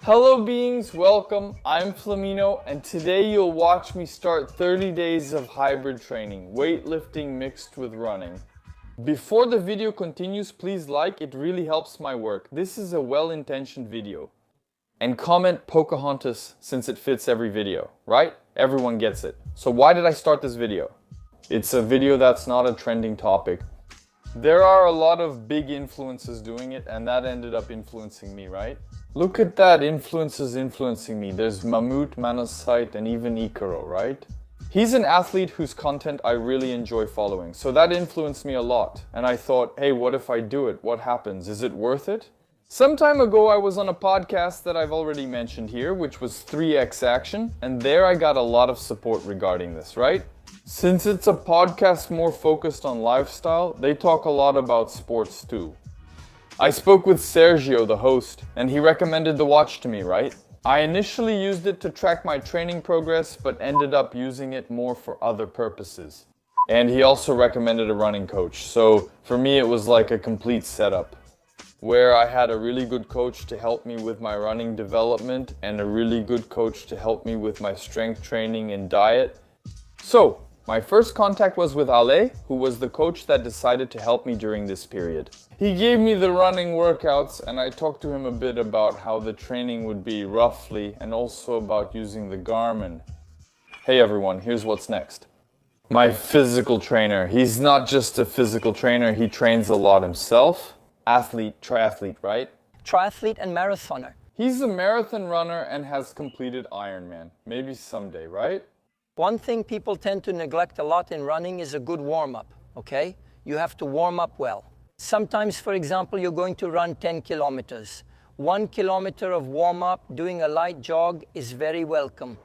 Hello beings, welcome. I'm Flamino and today you'll watch me start 30 days of hybrid training, weightlifting mixed with running. Before the video continues, please like, it really helps my work. This is a well-intentioned video. And comment Pocahontas since it fits every video, right? Everyone gets it. So why did I start this video? It's a video that's not a trending topic. There are a lot of big influencers doing it and that ended up influencing me, right? Look at that, influencers influencing me. There's Mahmoud, Manasite, and even Ikaro, right? He's an athlete whose content I really enjoy following, so that influenced me a lot. And I thought, hey, what if I do it? What happens? Is it worth it? Some time ago, I was on a podcast that I've already mentioned here, which was 3X Action, and there I got a lot of support regarding this, right? Since it's a podcast more focused on lifestyle, they talk a lot about sports too. I spoke with Sergio, the host, and he recommended the watch to me, right? I initially used it to track my training progress, but ended up using it more for other purposes. And he also recommended a running coach, so for me it was like a complete setup, where I had a really good coach to help me with my running development and a really good coach to help me with my strength training and diet. So, my first contact was with Ale, who was the coach that decided to help me during this period. He gave me the running workouts and I talked to him a bit about how the training would be roughly and also about using the Garmin. Hey everyone, here's what's next. My physical trainer. He's not just a physical trainer, he trains a lot himself. Athlete, triathlete, right? Triathlete and marathoner. He's a marathon runner and has completed Ironman. Maybe someday, right? One thing people tend to neglect a lot in running is a good warm-up, okay? You have to warm up well. Sometimes, for example, you're going to run 10 kilometers. 1 kilometer of warm-up, doing a light jog is very welcome.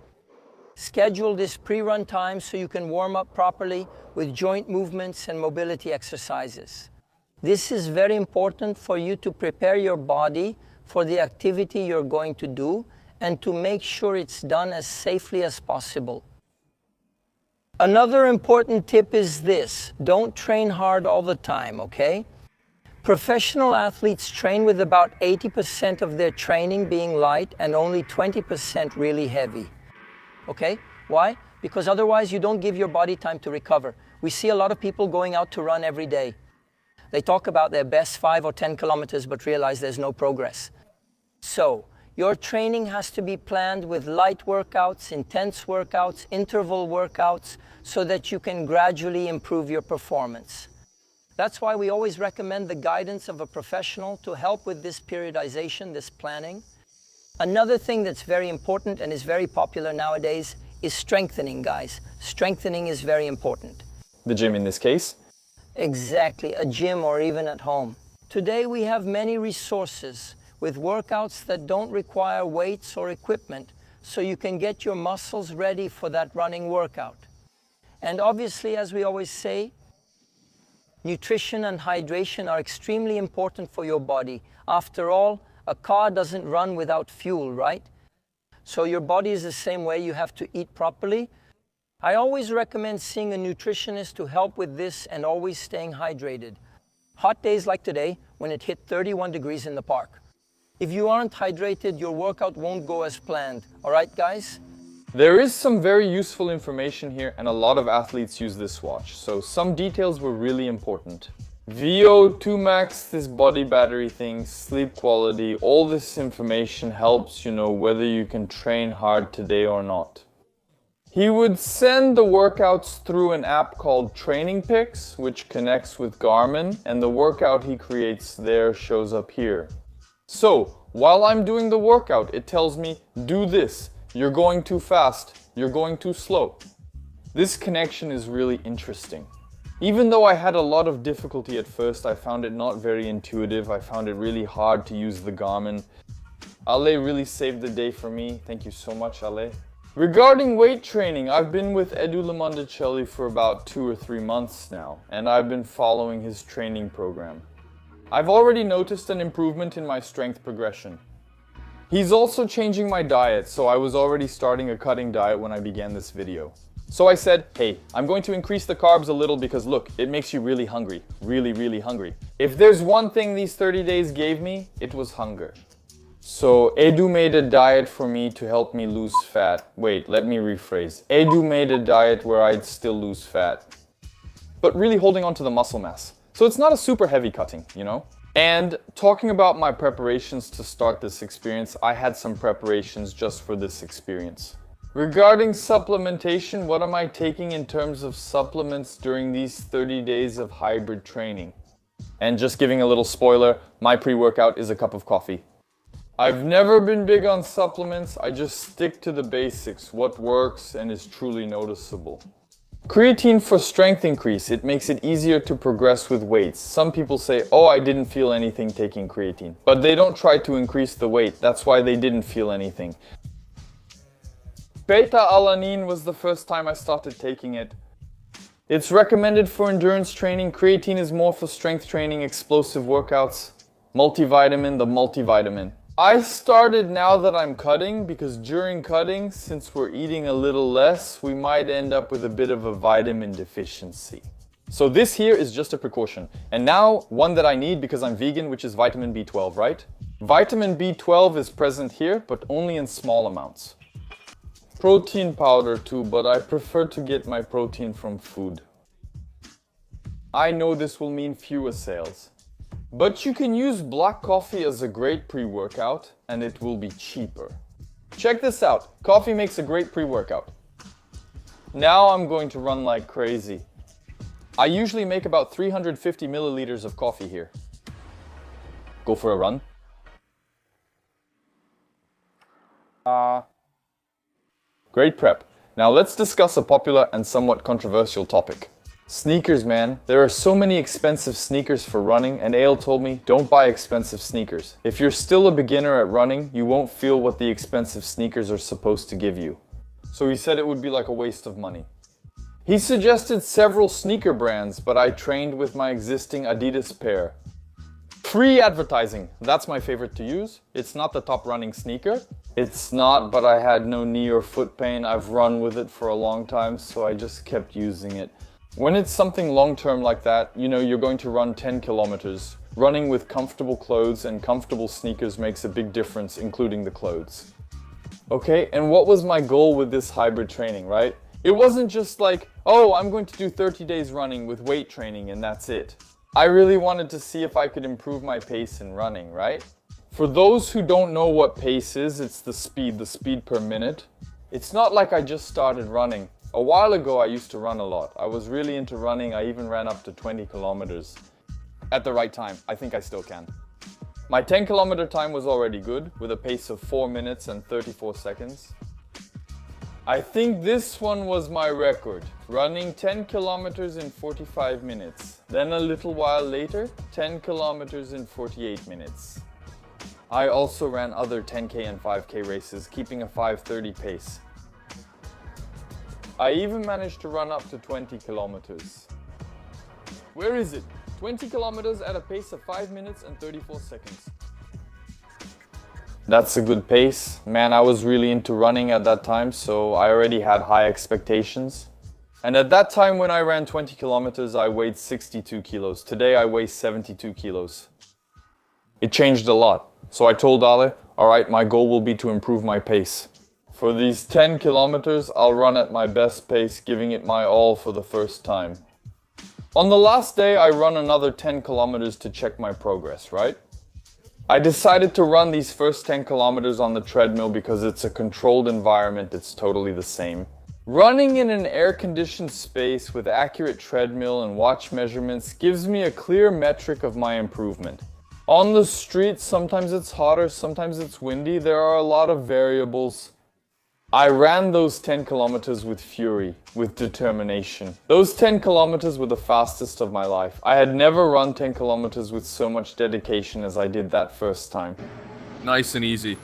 Schedule this pre-run time so you can warm up properly with joint movements and mobility exercises. This is very important for you to prepare your body for the activity you're going to do and to make sure it's done as safely as possible. Another important tip is this: don't train hard all the time, okay? Professional athletes train with about 80% of their training being light and only 20% really heavy, okay? Why? Because otherwise you don't give your body time to recover. We see a lot of people going out to run every day. They talk about their best 5 or 10 kilometers but realize there's no progress. So, your training has to be planned with light workouts, intense workouts, interval workouts, so that you can gradually improve your performance. That's why we always recommend the guidance of a professional to help with this periodization, this planning. Another thing that's very important and is very popular nowadays is strengthening, guys. Strengthening is very important. The gym in this case? Exactly, a gym or even at home. Today we have many resources with workouts that don't require weights or equipment, so you can get your muscles ready for that running workout. And obviously, as we always say, nutrition and hydration are extremely important for your body. After all, a car doesn't run without fuel, right? So your body is the same way, you have to eat properly. I always recommend seeing a nutritionist to help with this and always staying hydrated. Hot days like today, when it hit 31 degrees in the park. If you aren't hydrated, your workout won't go as planned. All right, guys? There is some very useful information here and a lot of athletes use this watch, so some details were really important. VO2 max, this body battery thing, sleep quality, all this information helps you know whether you can train hard today or not. He would send the workouts through an app called Training Picks, which connects with Garmin, and the workout he creates there shows up here. So, while I'm doing the workout, it tells me, do this. You're going too fast. You're going too slow. This connection is really interesting. Even though I had a lot of difficulty at first, I found it not very intuitive. I found it really hard to use the Garmin. Ale really saved the day for me. Thank you so much, Ale. Regarding weight training, I've been with Edu Lamonticelli for about 2 or 3 months now, and I've been following his training program. I've already noticed an improvement in my strength progression. He's also changing my diet, so I was already starting a cutting diet when I began this video. So I said, hey, I'm going to increase the carbs a little because look, it makes you really hungry. Really, really hungry. If there's one thing these 30 days gave me, it was hunger. So Edu made a diet for me to help me lose fat. Wait, let me rephrase. Edu made a diet where I'd still lose fat, but really holding on to the muscle mass. So it's not a super heavy cutting, you know? And talking about my preparations to start this experience, I had some preparations just for this experience. Regarding supplementation, what am I taking in terms of supplements during these 30 days of hybrid training? And just giving a little spoiler, my pre-workout is a cup of coffee. I've never been big on supplements, I just stick to the basics, what works and is truly noticeable. Creatine for strength increase, it makes it easier to progress with weights. Some people say, oh, I didn't feel anything taking creatine. But they don't try to increase the weight, that's why they didn't feel anything. Beta-alanine was the first time I started taking it. It's recommended for endurance training. Creatine is more for strength training, explosive workouts. Multivitamin, the multivitamin. I started now that I'm cutting because during cutting, since we're eating a little less, we might end up with a bit of a vitamin deficiency. So this here is just a precaution. And now one that I need because I'm vegan, which is vitamin B12, right? Vitamin B12 is present here, but only in small amounts. Protein powder too, but I prefer to get my protein from food. I know this will mean fewer sales. But you can use black coffee as a great pre-workout and it will be cheaper. Check this out, coffee makes a great pre-workout. Now I'm going to run like crazy. I usually make about 350 milliliters of coffee here. Go for a run. Great prep. Now let's discuss a popular and somewhat controversial topic. Sneakers, man. There are so many expensive sneakers for running and Ale told me, don't buy expensive sneakers. If you're still a beginner at running, you won't feel what the expensive sneakers are supposed to give you. So he said it would be like a waste of money. He suggested several sneaker brands, but I trained with my existing Adidas pair. Free advertising, that's my favorite to use. It's not the top running sneaker. It's not, but I had no knee or foot pain. I've run with it for a long time, so I just kept using it. When it's something long-term like that, you know you're going to run 10 kilometers. Running with comfortable clothes and comfortable sneakers makes a big difference, including the clothes. Okay, and what was my goal with this hybrid training, right? It wasn't just like, oh, I'm going to do 30 days running with weight training and that's it. I really wanted to see if I could improve my pace in running, right? For those who don't know what pace is, it's the speed per minute. It's not like I just started running. A while ago I used to run a lot. I was really into running, I even ran up to 20 kilometers. At the right time, I think I still can. My 10 kilometer time was already good, with a pace of 4 minutes and 34 seconds. I think this one was my record, running 10 kilometers in 45 minutes. Then a little while later, 10 kilometers in 48 minutes. I also ran other 10K and 5K races, keeping a 5:30 pace. I even managed to run up to 20 kilometers. Where is it? 20 kilometers at a pace of 5 minutes and 34 seconds. That's a good pace. Man, I was really into running at that time, so I already had high expectations. And at that time when I ran 20 kilometers, I weighed 62 kilos. Today I weigh 72 kilos. It changed a lot. So I told Ale, alright, my goal will be to improve my pace. For these 10 kilometers, I'll run at my best pace, giving it my all for the first time. On the last day, I run another 10 kilometers to check my progress, right? I decided to run these first 10 kilometers on the treadmill because it's a controlled environment, it's totally the same. Running in an air-conditioned space with accurate treadmill and watch measurements gives me a clear metric of my improvement. On the street, sometimes it's hotter, sometimes it's windy, there are a lot of variables. I ran those 10 kilometers with fury, with determination. Those 10 kilometers were the fastest of my life. I had never run 10 kilometers with so much dedication as I did that first time. Nice and easy.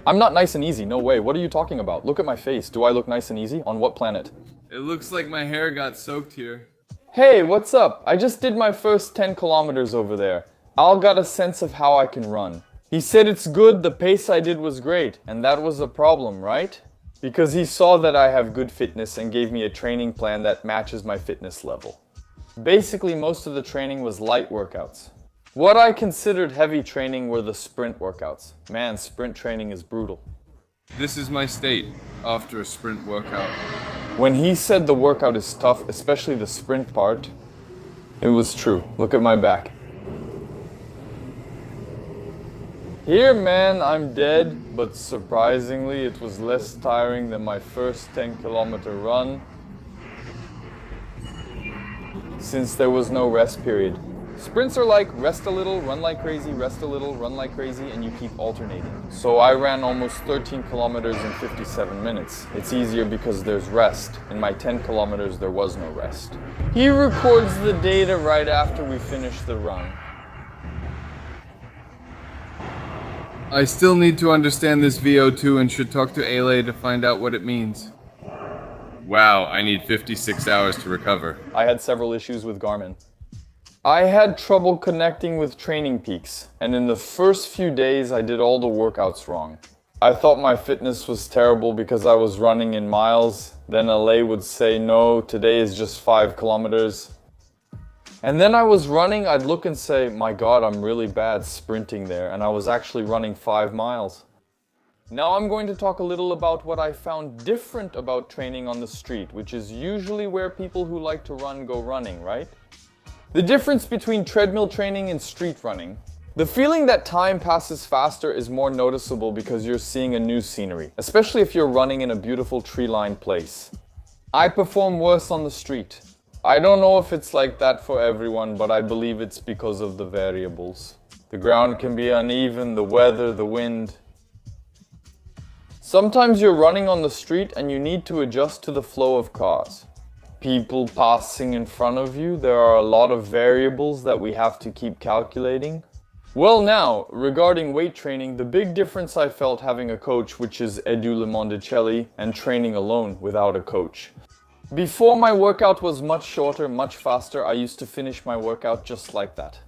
I'm not nice and easy, no way. What are you talking about? Look at my face. Do I look nice and easy? On what planet? It looks like my hair got soaked here. Hey, what's up? I just did my first 10 kilometers over there. Al got a sense of how I can run. He said it's good, the pace I did was great, and that was a problem, right? Because he saw that I have good fitness and gave me a training plan that matches my fitness level. Basically, most of the training was light workouts. What I considered heavy training were the sprint workouts. Man, sprint training is brutal. This is my state after a sprint workout. When he said the workout is tough, especially the sprint part, it was true. Look at my back. Here, man, I'm dead, but surprisingly, it was less tiring than my first 10-kilometer run, since there was no rest period. Sprints are like rest a little, run like crazy, rest a little, run like crazy, and you keep alternating. So I ran almost 13 kilometers in 57 minutes. It's easier because there's rest. In my 10 kilometers, there was no rest. He records the data right after we finish the run. I still need to understand this VO2 and should talk to Ale to find out what it means. Wow, I need 56 hours to recover. I had several issues with Garmin. I had trouble connecting with Training Peaks, and in the first few days I did all the workouts wrong. I thought my fitness was terrible because I was running in miles. Then LA would say, no, today is just 5 kilometers. And then I was running, I'd look and say, my God, I'm really bad sprinting there. And I was actually running 5 miles. Now I'm going to talk a little about what I found different about training on the street, which is usually where people who like to run go running, right? The difference between treadmill training and street running. The feeling that time passes faster is more noticeable because you're seeing a new scenery, especially if you're running in a beautiful tree-lined place. I perform worse on the street. I don't know if it's like that for everyone, but I believe it's because of the variables. The ground can be uneven, the weather, the wind. Sometimes you're running on the street and you need to adjust to the flow of cars. People passing in front of you, there are a lot of variables that we have to keep calculating. Well now, regarding weight training, the big difference I felt having a coach, which is Edu Lemondicelli, and training alone without a coach. Before my workout was much shorter, much faster, I used to finish my workout just like that.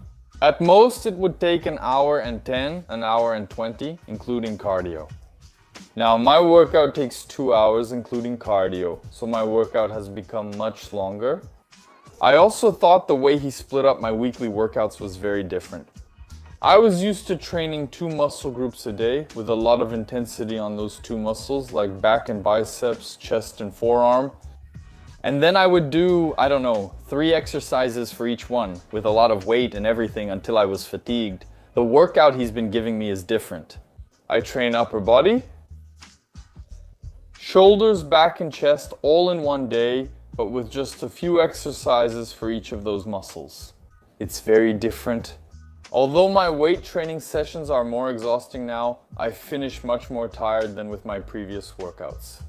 At most it would take an hour and 10, an hour and 20, including cardio. Now my workout takes 2 hours including cardio, so my workout has become much longer. I also thought the way he split up my weekly workouts was very different. I was used to training 2 muscle groups a day with a lot of intensity on those 2 muscles like back and biceps, chest and forearm. And then I would do, 3 exercises for each one with a lot of weight and everything until I was fatigued. The workout he's been giving me is different. I train upper body, shoulders, back and chest all in one day, but with just a few exercises for each of those muscles. It's very different. Although my weight training sessions are more exhausting now, I finish much more tired than with my previous workouts.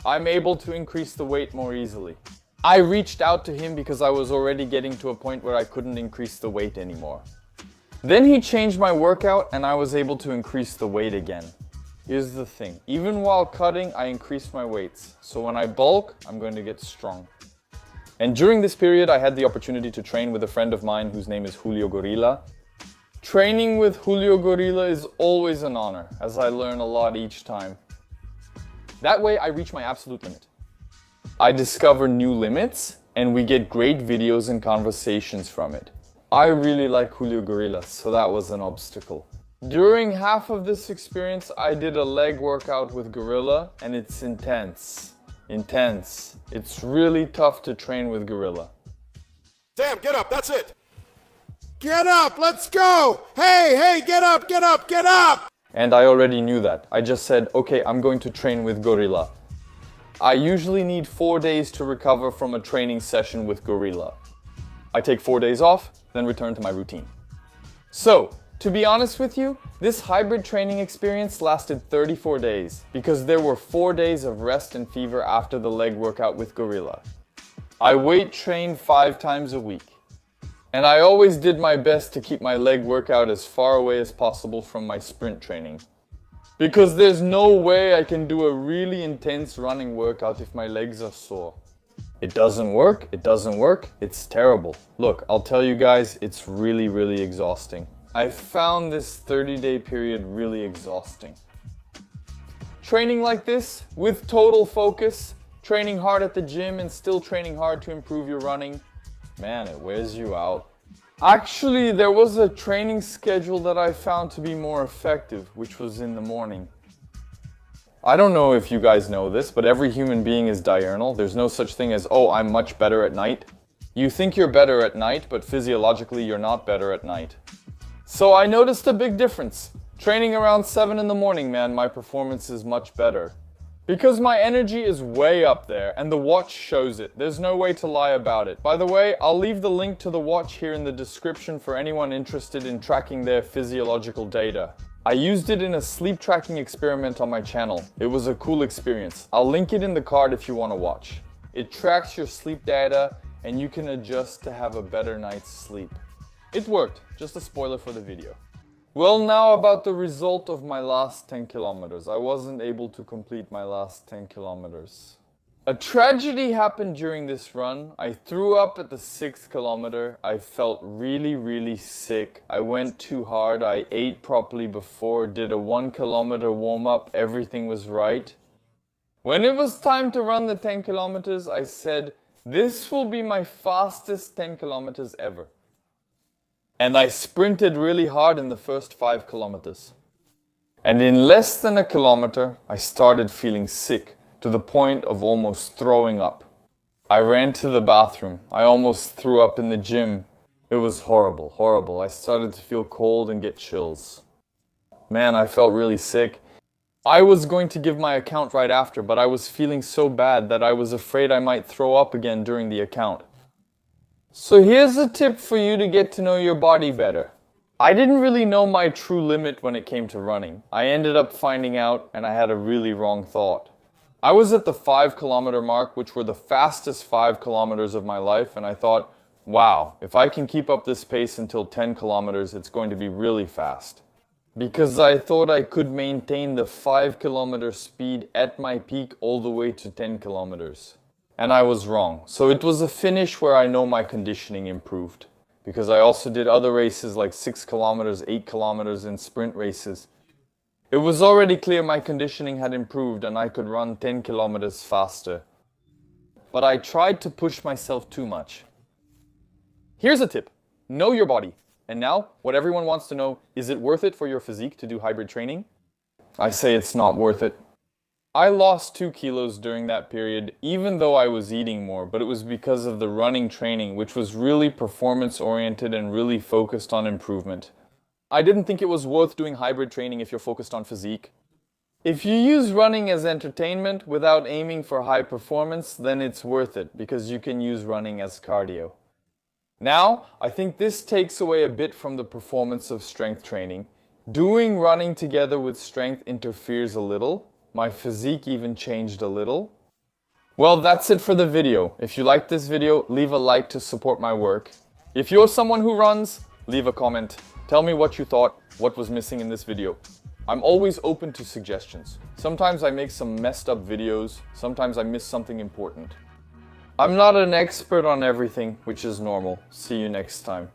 I'm able to increase the weight more easily. I reached out to him because I was already getting to a point where I couldn't increase the weight anymore. Then he changed my workout and I was able to increase the weight again. Here's the thing, even while cutting, I increased my weights. So when I bulk, I'm going to get strong. And during this period, I had the opportunity to train with a friend of mine whose name is Julio Gorilla. Training with Julio Gorilla is always an honor, as I learn a lot each time. That way, I reach my absolute limit. I discover new limits, and we get great videos and conversations from it. I really like Julio Gorilla, so that was an obstacle. During half of this experience, I did a leg workout with Gorilla, and it's intense. Intense. It's really tough to train with Gorilla. Sam, get up, that's it. Get up, let's go. Hey, get up, get up, get up. And I already knew that. I just said, okay, I'm going to train with Gorilla. I usually need 4 days to recover from a training session with Gorilla. I take 4 days off, then return to my routine. So, to be honest with you, this hybrid training experience lasted 34 days because there were 4 days of rest and fever after the leg workout with Gorilla. I weight trained 5 times a week. And I always did my best to keep my leg workout as far away as possible from my sprint training. Because there's no way I can do a really intense running workout if my legs are sore. It doesn't work, it's terrible. Look, I'll tell you guys, it's really, really exhausting. I found this 30-day period really exhausting. Training like this, with total focus, training hard at the gym and still training hard to improve your running, man, it wears you out. Actually, there was a training schedule that I found to be more effective, which was in the morning. I don't know if you guys know this, but every human being is diurnal. There's no such thing as, oh, I'm much better at night. You think you're better at night, but physiologically you're not better at night. So I noticed a big difference. Training around 7 in the morning, man, my performance is much better. Because my energy is way up there, and the watch shows it. There's no way to lie about it. By the way, I'll leave the link to the watch here in the description for anyone interested in tracking their physiological data. I used it in a sleep tracking experiment on my channel. It was a cool experience. I'll link it in the card if you want to watch. It tracks your sleep data and you can adjust to have a better night's sleep. It worked, just a spoiler for the video. Well, now about the result of my last 10 kilometers. I wasn't able to complete my last 10 kilometers. A tragedy happened during this run. I threw up at the 6th kilometer. I felt really sick. I went too hard. I ate properly before, did a 1 kilometer warm up. Everything was right. When it was time to run the 10 kilometers, I said, this will be my fastest 10 kilometers ever. And I sprinted really hard in the first 5 kilometers. And in less than a kilometer, I started feeling sick. To the point of almost throwing up. I ran to the bathroom. I almost threw up in the gym. It was horrible. I started to feel cold and get chills. Man, I felt really sick. I was going to give my account right after, but I was feeling so bad that I was afraid I might throw up again during the account. So here's a tip for you to get to know your body better. I didn't really know my true limit when it came to running. I ended up finding out and I had a really wrong thought. I was at the 5 kilometer mark, which were the fastest 5 kilometers of my life, and I thought, wow, if I can keep up this pace until 10 kilometers, it's going to be really fast. Because I thought I could maintain the 5 kilometer speed at my peak all the way to 10 kilometers. And I was wrong. So it was a finish where I know my conditioning improved. Because I also did other races like 6 kilometers, 8 kilometers, and sprint races. It was already clear my conditioning had improved and I could run 10 kilometers faster. But I tried to push myself too much. Here's a tip. Know your body. And now, what everyone wants to know, is it worth it for your physique to do hybrid training? I say it's not worth it. I lost 2 kilos during that period, even though I was eating more, but it was because of the running training, which was really performance-oriented and really focused on improvement. I didn't think it was worth doing hybrid training if you're focused on physique. If you use running as entertainment without aiming for high performance, then it's worth it because you can use running as cardio. Now, I think this takes away a bit from the performance of strength training. Doing running together with strength interferes a little. My physique even changed a little. Well, that's it for the video. If you liked this video, leave a like to support my work. If you're someone who runs, leave a comment. Tell me what you thought, what was missing in this video. I'm always open to suggestions. Sometimes I make some messed up videos, sometimes I miss something important. I'm not an expert on everything, which is normal. See you next time.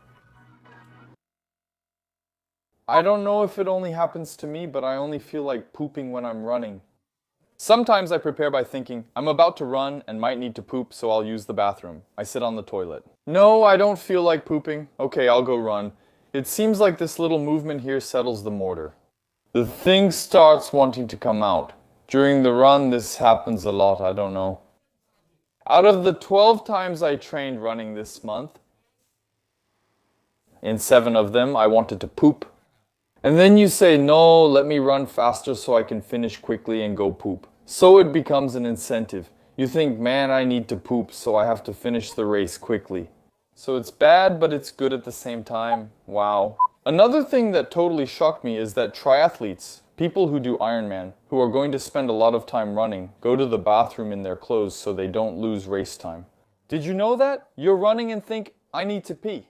I don't know if it only happens to me, but I only feel like pooping when I'm running. Sometimes I prepare by thinking, I'm about to run and might need to poop, so I'll use the bathroom. I sit on the toilet. No, I don't feel like pooping. Okay, I'll go run. It seems like this little movement here settles the mortar. The thing starts wanting to come out. During the run, this happens a lot, I don't know. Out of the 12 times I trained running this month, in 7 of them, I wanted to poop. And then you say, no, let me run faster so I can finish quickly and go poop. So it becomes an incentive. You think, man, I need to poop, so I have to finish the race quickly. So it's bad, but it's good at the same time. Wow. Another thing that totally shocked me is that triathletes, people who do Ironman, who are going to spend a lot of time running, go to the bathroom in their clothes so they don't lose race time. Did you know that? You're running and think, I need to pee.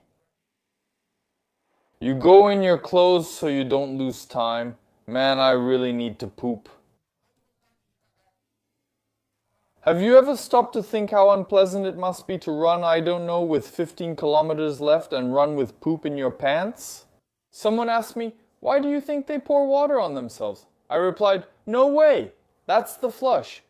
You go in your clothes so you don't lose time. Man, I really need to poop. Have you ever stopped to think how unpleasant it must be to run, I don't know, with 15 kilometers left and run with poop in your pants? Someone asked me, why do you think they pour water on themselves? I replied, no way, that's the flush.